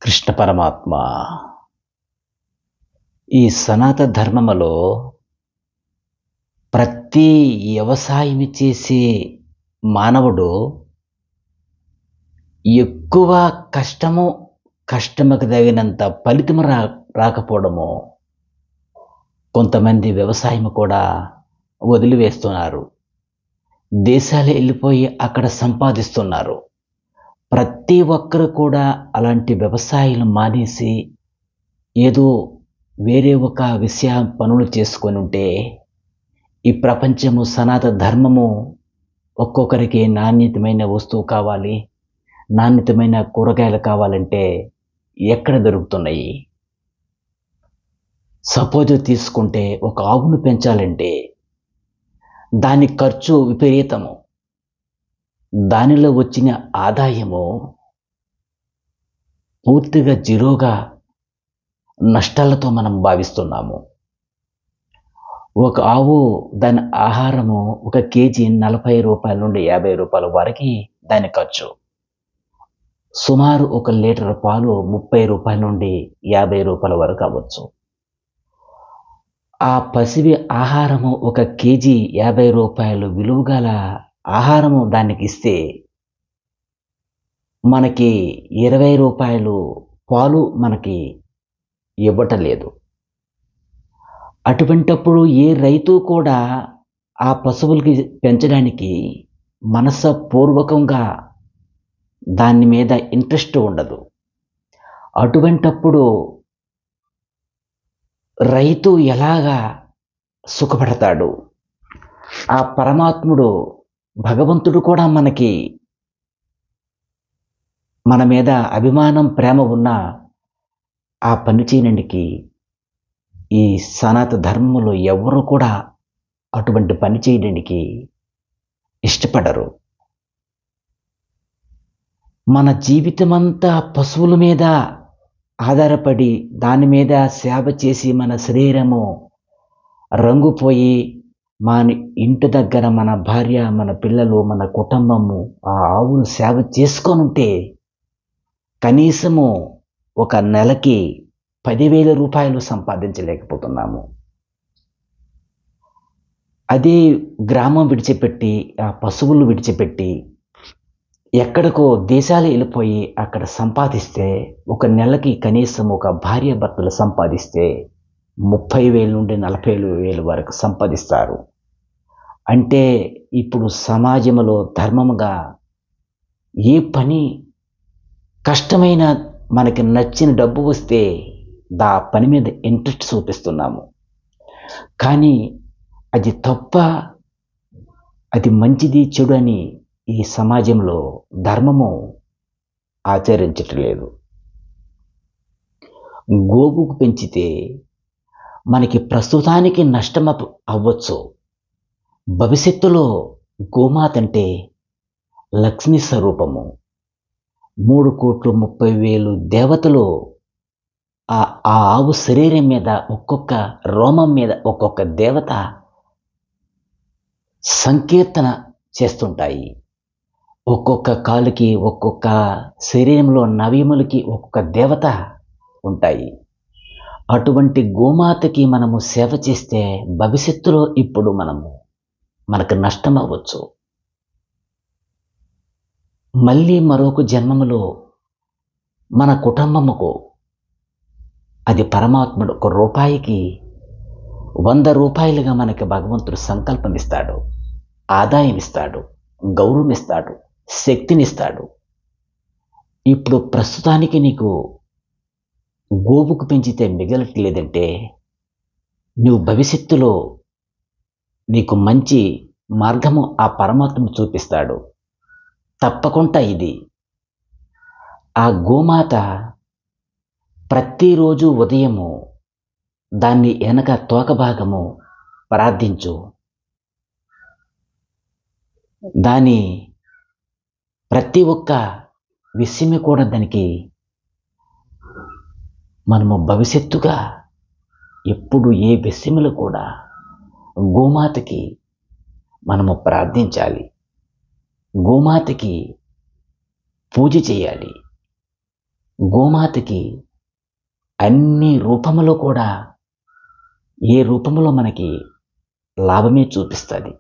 కృష్ణ పరమాత్మ ఈ సనాతన ధర్మములో ప్రతి వ్యవసాయం చేసే మానవుడు ఎక్కువ కష్టముకు తగినంత ఫలితం రాకపోవడము కొంతమంది వ్యవసాయం కూడా వదిలివేస్తున్నారు. దేశాలు వెళ్ళిపోయి అక్కడ సంపాదిస్తున్నారు. ప్రతి ఒక్కరు కూడా అలాంటి వ్యవసాయాలు మానేసి ఏదో వేరే ఒక పనులు చేసుకొని ఉంటే ఈ ప్రపంచము సనాతన ధర్మము ఒక్కొక్కరికి నాణ్యతమైన వస్తువు కావాలి, నాణ్యతమైన కూరగాయలు కావాలంటే ఎక్కడ దొరుకుతున్నాయి? సపోజ్ తీసుకుంటే ఒక ఆవును పెంచాలంటే దాని ఖర్చు విపరీతము, దానిలో వచ్చిన ఆదాయము పూర్తిగా జీరోగా నష్టాలతో మనం భావిస్తున్నాము. ఒక ఆవు దాని ఆహారము ఒక కేజీ 40 రూపాయల నుండి 50 రూపాయల వరకు దాని ఖర్చు. సుమారు 1 లీటర్ పాలు 30 రూపాయల నుండి 50 రూపాయల వరకు అవ్వచ్చు. ఆ పసివి ఆహారము ఒక కేజీ 50 రూపాయలు విలువ గల ఆహారము దానికి ఇస్తే మనకి 20 రూపాయలు పాలు మనకి ఇవ్వటం లేదు. అటువంటప్పుడు ఏ రైతు కూడా ఆ పశువులకి పెంచడానికి మనస్పూర్వకంగా దాని మీద ఇంట్రెస్ట్ ఉండదు. అటువంటప్పుడు రైతు ఎలాగా సుఖపడతాడు? ఆ పరమాత్ముడు భగవంతుడు కూడా మనకి మన మీద అభిమానం ప్రేమ ఉన్న ఆ పని చేయడానికి ఈ సనాతన ధర్మంలో ఎవరు కూడా అటువంటి పని చేయడానికి ఇష్టపడరు. మన జీవితమంతా పశువుల మీద ఆధారపడి దాని మీద సేవ చేసి మన శరీరము రంగుపోయి మన ఇంటి దగ్గర మన భార్య, మన పిల్లలు, మన కుటుంబము ఆ ఆవును సేవ చేసుకొని ఉంటే కనీసము ఒక నెలకి 10,000 రూపాయలు సంపాదించలేకపోతున్నాము. అదే గ్రామం విడిచిపెట్టి ఆ పశువులు విడిచిపెట్టి ఎక్కడికో దేశాలు వెళ్ళిపోయి అక్కడ సంపాదిస్తే ఒక నెలకి కనీసం ఒక భార్య భర్తలు సంపాదిస్తే 30,000 నుండి 40,000 వరకు సంపాదిస్తారు. అంటే ఇప్పుడు సమాజంలో ధర్మముగా ఏ పని కష్టమైన మనకి నచ్చిన డబ్బు వస్తే దా పని మీద ఇంట్రెస్ట్ చూపిస్తున్నాము. కానీ అది తప్ప, అది మంచిది చెడు అని ఈ సమాజంలో ధర్మము ఆచరించట్లేదు. గోవుకు పెంచితే మనకి ప్రస్తుతానికి నష్టం అవ్వచ్చు. భవిష్యత్తులో గోమాత అంటే లక్ష్మీ స్వరూపము. 3,30,000 దేవతలు ఆ ఆవు శరీరం మీద ఒక్కొక్క రోమం మీద ఒక్కొక్క దేవత సంకీర్తన చేస్తుంటాయి. ఒక్కొక్క కాలుకి ఒక్కొక్క శరీరంలో నవయములకి ఒక్కొక్క దేవత ఉంటాయి. అటువంటి గోమాతకి మనము సేవ చేస్తే భవిష్యత్తులో ఇప్పుడు మనకు నష్టం అవ్వచ్చు. మళ్ళీ మరొక జన్మములో మన కుటుంబముకు అది పరమాత్ముడు 1 రూపాయికి 100 రూపాయలుగా మనకి భగవంతుడు సంకల్పం ఇస్తాడు, ఆదాయం ఇస్తాడు, గౌరవం ఇస్తాడు, శక్తినిస్తాడు. ఇప్పుడు ప్రస్తుతానికి నీకు గోవుకు పెంచితే మిగలట్లేదంటే నువ్వు భవిష్యత్తులో నీకు మంచి మార్గము ఆ పరమాత్ముడు చూపిస్తాడు. తప్పకుండా ఇది ఆ గోమాత ప్రతిరోజు ఉదయము దాన్ని వెనక తోక భాగము ప్రార్థించు. దాని ప్రతి ఒక్క విషయమే కూడా దానికి మనము భవిష్యత్తుగా ఎప్పుడు ఏ విషయంలో కూడా గోమాతకి మనము ప్రార్థించాలి, గోమాతకి పూజ చేయాలి. గోమాతకి అన్ని రూపములో కూడా ఏ రూపంలో మనకి లాభమే చూపిస్తుంది.